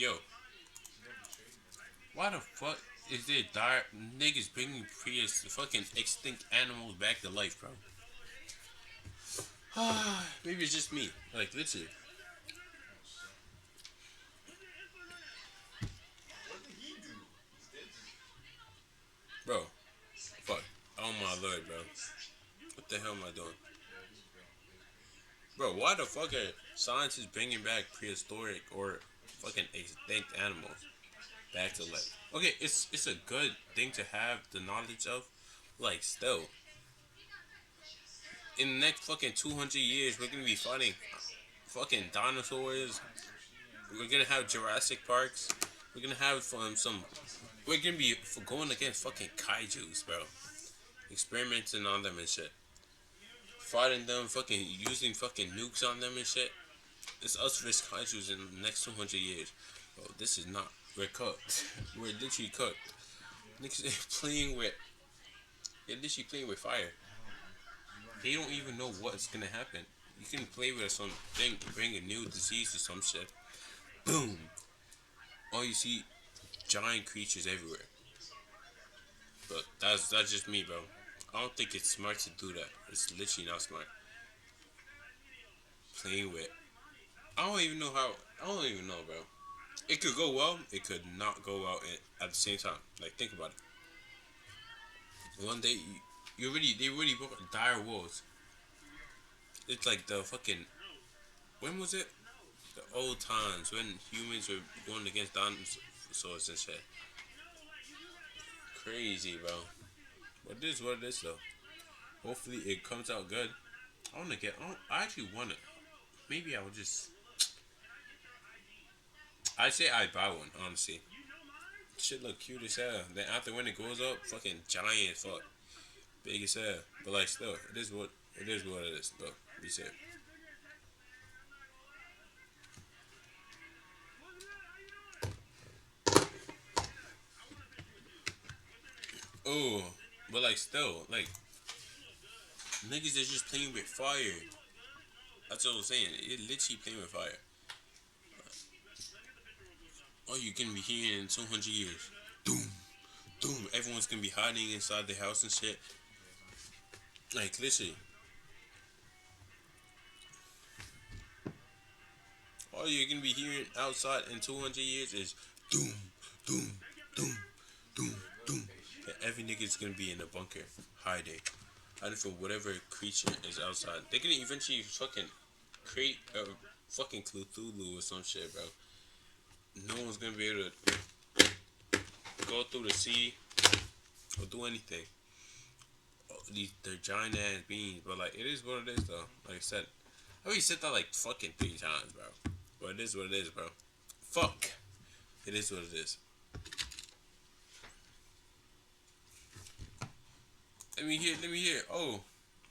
Yo, why the fuck is there niggas bringing previous fucking extinct animals back to life, bro? Maybe it's just me. Like, literally. Bro, fuck. Oh my lord, bro. What the hell am I doing? Bro, why the fuck are scientists bringing back prehistoric or fucking extinct animals back to life? Okay, it's a good thing to have the knowledge of. Like, still, in the next fucking 200 years, we're gonna be fighting fucking dinosaurs. We're gonna have Jurassic Parks. We're gonna have some. We're gonna be going against fucking kaiju's, bro. Experimenting on them and shit. Fighting them, fucking using fucking nukes on them and shit. It's us versus kaiju's in the next 200 years. Bro, this is not. We're cooked. We're literally cooked. Niggas playing with. They're literally playing with fire. They don't even know what's gonna happen. You can play with something, bring a new disease or some shit. Boom. All you see, giant creatures everywhere. But that's just me, bro. I don't think it's smart to do that. It's literally not smart. Playing with. I don't even know how. I don't even know, bro. It could go well. It could not go well at the same time. Like, think about it. One day, they already brought dire wolves. It's like the fucking. When was it? The old times when humans were going against dinosaurs and shit. Crazy, bro. But this is what it is, though. Hopefully, it comes out good. I actually want it. Maybe I would just. I'd say I'd buy one, honestly. Shit look cute as hell. Then after when it goes up, fucking giant fuck. Big as hell. But like still, it is what it is, though. Be safe. Oh, but like still, like niggas is just playing with fire. That's what I'm saying. It literally playing with fire. Oh, you gonna be hearing in 200 years. Doom, doom. Everyone's gonna be hiding inside the house and shit. Like literally, all you're gonna be hearing outside in 200 years is doom, doom, doom, doom, doom. And every nigga's gonna be in a bunker, hiding from whatever creature is outside. They're gonna eventually fucking create a fucking Cthulhu or some shit, bro. No one's gonna be able to go through the sea or do anything. They're giant ass beings, but like it is what it is though. Like I said, I already said that like fucking 3 times, bro. But it is what it is, bro. Fuck. It is what it is. Let me hear. Oh,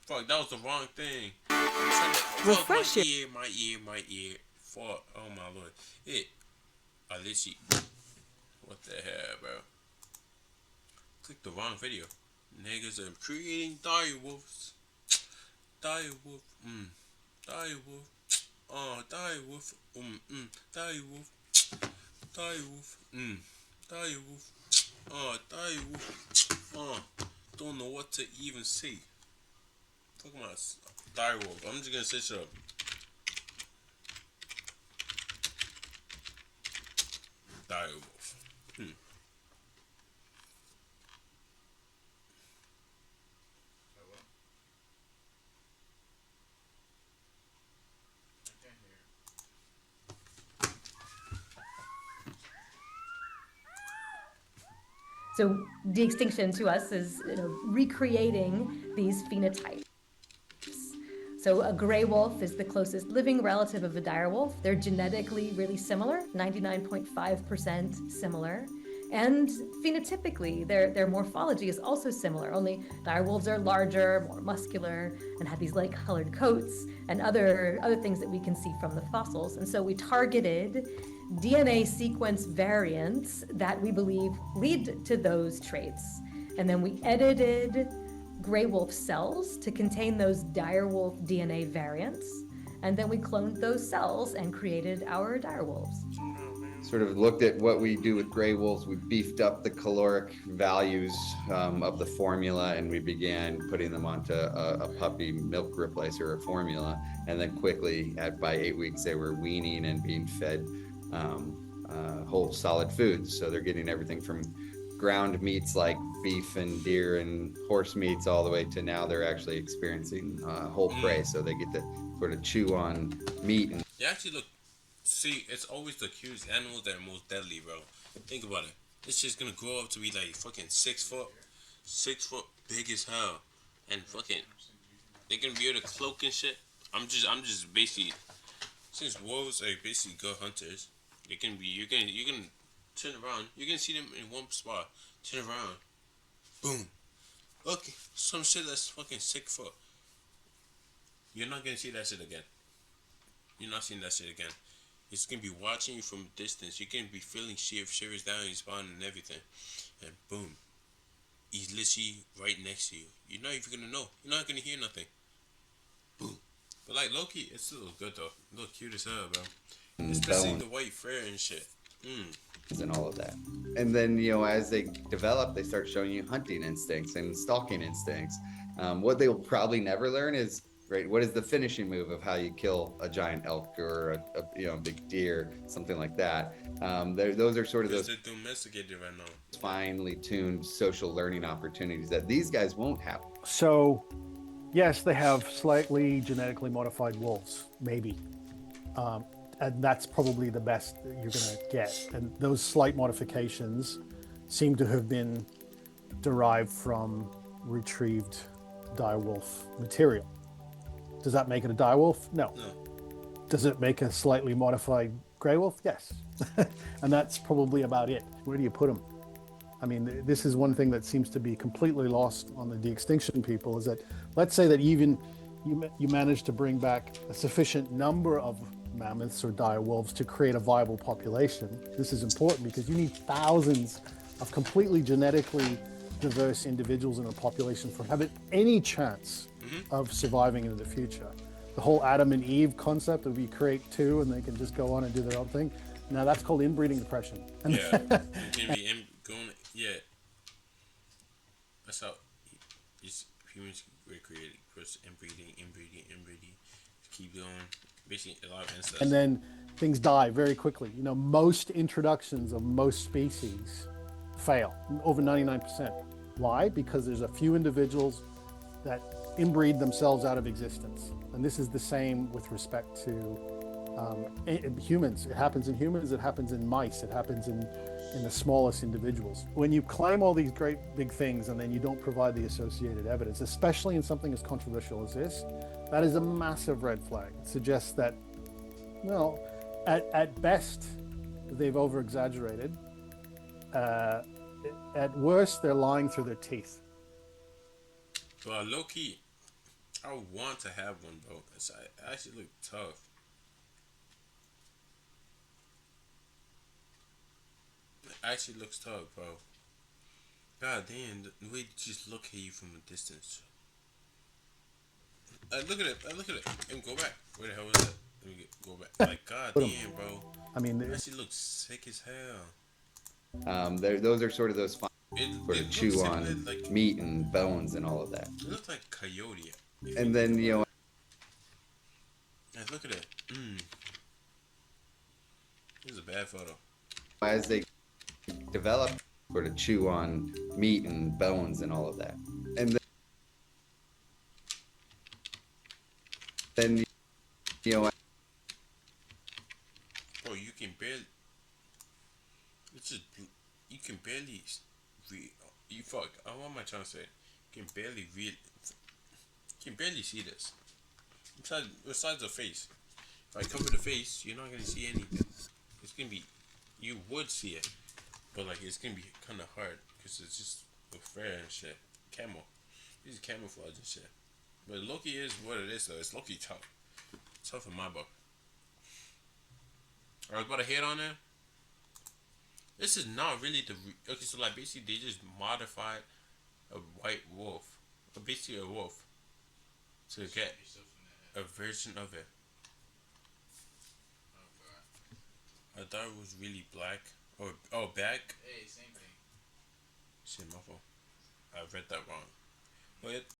fuck, that was the wrong thing. Fuck Refresh it. my ear. Fuck, oh my lord. I literally. What the hell, bro? Click the wrong video. Niggas are creating dire wolves. Dire wolf. Dire wolf. Oh, dire wolf. Dire wolf. Dire wolf. Dire wolf. Oh, dire wolf. Don't know what to even say. Talking about dire wolf. I'm just gonna say shut up. Dire wolf. So de-extinction to us is recreating these phenotypes. So a gray wolf is the closest living relative of a dire wolf. They're genetically really similar, 99.5% similar. And phenotypically, their morphology is also similar, only dire wolves are larger, more muscular, and have these light-colored coats and other things that we can see from the fossils. And so we targeted DNA sequence variants that we believe lead to those traits. And then we edited gray wolf cells to contain those dire wolf DNA variants. And then we cloned those cells and created our dire wolves. sort of looked at what we do with gray wolves. We beefed up the caloric values of the formula, and we began putting them onto a puppy milk replacer or formula. And then quickly, by 8 weeks, they were weaning and being fed whole solid foods. So they're getting everything from ground meats like beef and deer and horse meats all the way to now they're actually experiencing whole prey. So they get to sort of chew on meat. And They actually look. See, it's always the cutest animals that are most deadly, bro. Think about it. This shit's gonna grow up to be like fucking 6 foot, 6 foot big as hell, and fucking they're gonna be able to cloak and shit. I'm just basically, since wolves are basically good hunters, they can be. You can turn around. You can see them in one spot. Turn around, boom. Okay, some shit that's fucking 6 foot. You're not gonna see that shit again. You're not seeing that shit again. It's gonna be watching you from a distance. You're gonna be feeling shivers down your spine and everything. And boom. He's literally right next to you. You're not even gonna know. You're not gonna hear nothing. Boom. But like Loki, it's still good though. It look cute as hell, bro. Especially the white fur and shit. And all of that. And then, as they develop, they start showing you hunting instincts and stalking instincts. What they'll probably never learn is, right, what is the finishing move of how you kill a giant elk or a big deer, something like that. Those are sort of those They're domesticated right now. finely tuned social learning opportunities that these guys won't have. So, yes, they have slightly genetically modified wolves, maybe. And that's probably the best that you're going to get. And those slight modifications seem to have been derived from retrieved direwolf material. Does that make it a direwolf? No. Does it make a slightly modified grey wolf? Yes. And that's probably about it. Where do you put them? I mean, this is one thing that seems to be completely lost on the de-extinction people, is that, let's say that even you manage to bring back a sufficient number of mammoths or dire wolves to create a viable population. This is important because you need thousands of completely genetically diverse individuals in a population for having any chance of surviving into the future. The whole Adam and Eve concept of you create two and they can just go on and do their own thing. Now that's called inbreeding depression. Yeah, you can be going. Yeah, that's how humans were created. First inbreeding, keep going. Basically, a lot of incest. And then things die very quickly. Most introductions of most species fail, over 99%. Why? Because there's a few individuals that inbreed themselves out of existence. And this is the same with respect to humans. It happens in humans, it happens in mice, it happens in the smallest individuals. When you claim all these great big things and then you don't provide the associated evidence, especially in something as controversial as this, that is a massive red flag. It suggests that, well, at best, they've over-exaggerated. At worst, they're lying through their teeth. Well, low-key, I want to have one, bro. It actually look tough. It actually looks tough, bro. God damn, the way they just look at you from a distance. Look at it. Look at it. And go back. Where the hell was that? Let me go back. Like, god damn, bro. I mean, it actually looks sick as hell. Those are sort of those sort of chew on like meat and bones and all of that. It looks like coyote. And then, Yeah, look at it. This is a bad photo. As they develop, sort of chew on meat and bones and all of that. And then bro, you can barely. It's just you can barely read. You fuck. What am I trying to say? You can barely read. You can barely see this. Besides the face. If I cover the face, you're not gonna see anything. It's gonna be. You would see it, but like it's gonna be kind of hard because it's just with fur and shit. Camel. These are camouflage and shit. But Loki is what it is though. It's Loki tough. Tough in my book. I was about to hit on there. This is not really the okay. So like basically they just modified a white wolf, or basically a wolf, to get a version of it. I thought it was really black. Or oh, back. Hey, same thing. Shit, my fault. I read that wrong. But